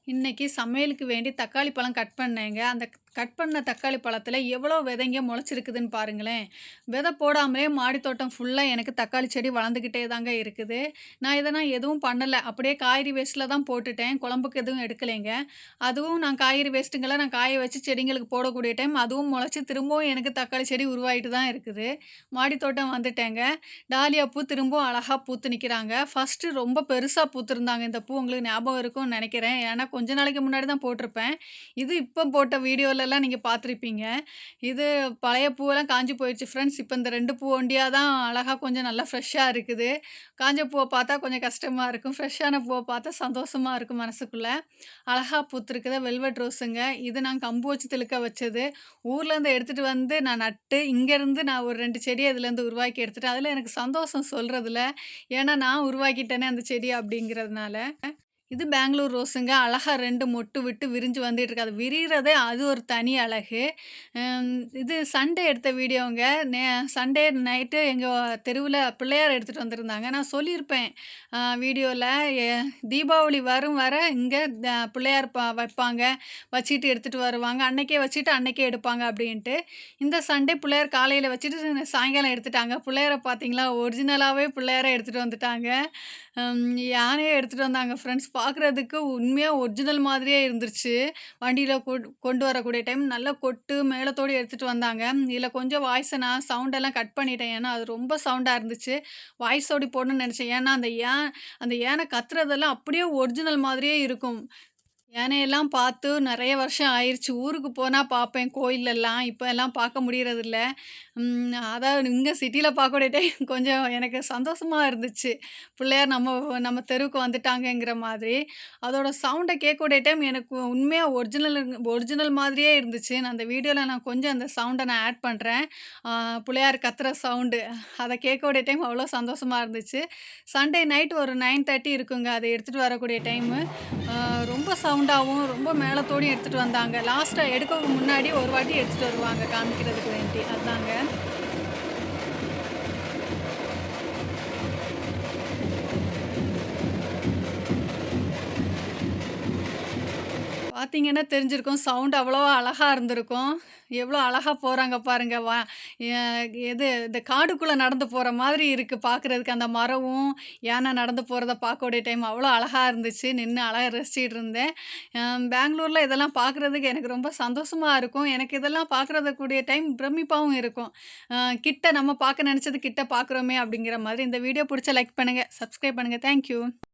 இன்னைக்கு சமையலுக்கு வேண்டி தக்காளி பழம் கட் பண்ணேங்க. அந்த கட் பண்ண தக்காளி பழத்தில எவ்வளோ விதைங்க முளைச்சிருக்குதுன்னு பாருங்களேன். விதை போடாமலே மாடி தோட்டம் ஃபுல்லா எனக்கு தக்காளி செடி வளர்ந்துக்கிட்டே தாங்க இருக்குது. நான் எதுவும் பண்ணல. அப்படியே காய்கறி வேஸ்ட்ல தான் போட்டுட்டேன். குழம்புக்கு எதுவும் எடுக்கலைங்க. அதுவும் நான் காய்கறி வேஸ்ட்டுங்கள நான் காய வச்சு செடிங்களுக்கு போடக்கூடிய டைம் அதுவும் முளைச்சு திரும்பவும் எனக்கு தக்காளி செடி உருவாயிட்டு தான் இருக்குது. மாடி தோட்டம் வந்துட்டேங்க. டாலியா பூ திரும்பவும் அழகா பூத்து நிக்கிறாங்க. ஃபர்ஸ்ட்டு ரொம்ப பெருசா பூத்திருந்தாங்க. இந்த பூ உங்களுக்கு ஞாபகம் இருக்கும்னு நெனைக்கிறேன். ஏன்னா கொஞ்ச நாளைக்கு முன்னாடி தான் போட்டிருப்பேன். இது இப்ப போட்ட வீடியோலலாம் நீங்க பார்த்துருப்பீங்க. இது பழைய பூவெல்லாம் காஞ்சு போயிருச்சு ஃப்ரெண்ட்ஸ். இப்ப இந்த 2 பூ ஒண்டியா தான் அழகா கொஞ்சம் நல்லா ஃப்ரெஷ்ஷா இருக்குது. காஞ்ச பூவ பார்த்தா கொஞ்சம் கஷ்டமா இருக்கும். ஃப்ரெஷ்ஷான பூவ பார்த்தா சந்தோஷமா இருக்கும் மனசுக்குள்ள. அழகா பூத்திருக்குது வெல்வெட் ரோஸுங்க. இது நான் கம்பு வச்சு திலுக்க வச்சது. ஊர்லேருந்து எடுத்துட்டு வந்து நான் நட்டு, இங்கேருந்து நான் ஒரு 2 செடிய இதுலேருந்து உருவாக்கி எடுத்துட்டேன். அதில எனக்கு சந்தோஷம் சொல்றதில. ஏன்னா நான் உருவாக்கிட்டேனே அந்த செடிய அப்படிங்கிறதுனால. இது பெங்களூர் ரோஸுங்க. அழகா 2 மொட்டு விட்டு விரிஞ்சு வந்துட்டுருக்கு. அது விரியிறதே அது ஒரு தனி அழகு. ம் இது சண்டே எடுத்த வீடியோங்க. சண்டே நைட்டு எங்க தெருவுல பிள்ளையார் எடுத்துட்டு வந்திருந்தாங்க. நான் சொல்லியிருப்பேன் வீடியோல எ தீபாவளி வரும் வர இங்க பிள்ளையார் வைப்பாங்க. வச்சுட்டு எடுத்துட்டு வருவாங்க. அன்னைக்கே வச்சுட்டு அன்னைக்கே எடுப்பாங்க அப்படின்ட்டு. இந்த சண்டே பிள்ளையார் காலையில வச்சுட்டு சாயங்காலம் எடுத்துட்டாங்க. பிள்ளையார பார்த்தீங்களா? ஒரிஜினலாவே பிள்ளையார எடுத்துட்டு வந்துட்டாங்க. யானைய எடுத்துட்டு வந்தாங்க ஃப்ரெண்ட்ஸ். பார்க்குறதுக்கு உண்மையா ஒரிஜினல் மாதிரியே இருந்துருச்சு. வண்டியில கொண்டு வரக்கூடிய டைம் நல்ல கொட்டு, மேளத்தோட எடுத்துட்டு வந்தாங்க. இதில கொஞ்சம் வாய்ஸ நான் சவுண்டெல்லாம் கட் பண்ணிட்டேன். ஏன்னா, அது ரொம்ப சவுண்டா இருந்துச்சு. வாய்ஸ் ஓடி போடணும்னு நெனச்சேன். ஏன்னா, அந்த யானை கத்துறதெல்லாம் அப்படியே ஒரிஜினல் மாதிரியே இருக்கும். யானையெல்லாம் பார்த்து நெறைய வருஷம் ஆயிருச்சு. ஊருக்கு போனா பார்ப்பேன் கோயில்லலாம். இப்ப எல்லாம் பார்க்க முடியறதில்ல. அதாவது இங்க சிட்டில பார்க்கக்கூடிய டைம் கொஞ்சம் எனக்கு சந்தோஷமா இருந்துச்சு. பிள்ளையார் நம்ம நம்ம தெருவுக்கு வந்துட்டாங்கங்கிற மாதிரி. அதோட சவுண்ட கேட்கக்கூடிய டைம் எனக்கு உண்மையா ஒரிஜினல் மாதிரியே இருந்துச்சு. நான் அந்த வீடியோல நான் கொஞ்சம் அந்த சவுண்ட நான் ஆட் பண்றேன். பிள்ளையார் கத்துற சவுண்டு. அத கேட்கக்கூடிய டைம் அவ்வளோ சந்தோஷமா இருந்துச்சு. சண்டே நைட் ஒரு 9:30 இருக்குங்க. அத எடுத்துட்டு வரக்கூடிய டைமு. ரொம்ப சவுண்டாவும், ரொம்ப மேளத்தோடயும் எடுத்துட்டு வந்தாங்க. லாஸ்ட்டா எடுக்க முன்னாடி ஒரு வாட்டி எடுத்துட்டு வருவாங்க காமிக்கிறதுக்கு வேண்டி. அதாங்க. பார்த்தீங்கன்னா தெரிஞ்சிருக்கும். சவுண்ட் அவ்வளோ அழகா இருந்திருக்கும். எவ்வளோ அழகா போறாங்க பாருங்க. எ எது இந்த காடுக்குள்ள நடந்து போற மாதிரி இருக்கு பார்க்குறதுக்கு. அந்த மரமும், யானை நடந்து போறத பார்க்கக்கூடிய டைம் அவ்வளோ அழகா இருந்துச்சு. நின்னு அழகா ரசிச்சுட்டு இருந்தேன். பெங்களூர்ல இதெல்லாம் பார்க்குறதுக்கு எனக்கு ரொம்ப சந்தோஷமா இருக்கும். எனக்கு இதெல்லாம் பார்க்குறதுக்கூடிய டைம் பிரமிப்பாவும் இருக்கும். கிட்ட நம்ம பார்க்க நெனச்சது கிட்ட பார்க்குறோமே அப்படிங்கிற மாதிரி. இந்த வீடியோ புடிச்சா லைக் பண்ணுங்க, சப்ஸ்கிரைப் பண்ணுங்க. Thank you.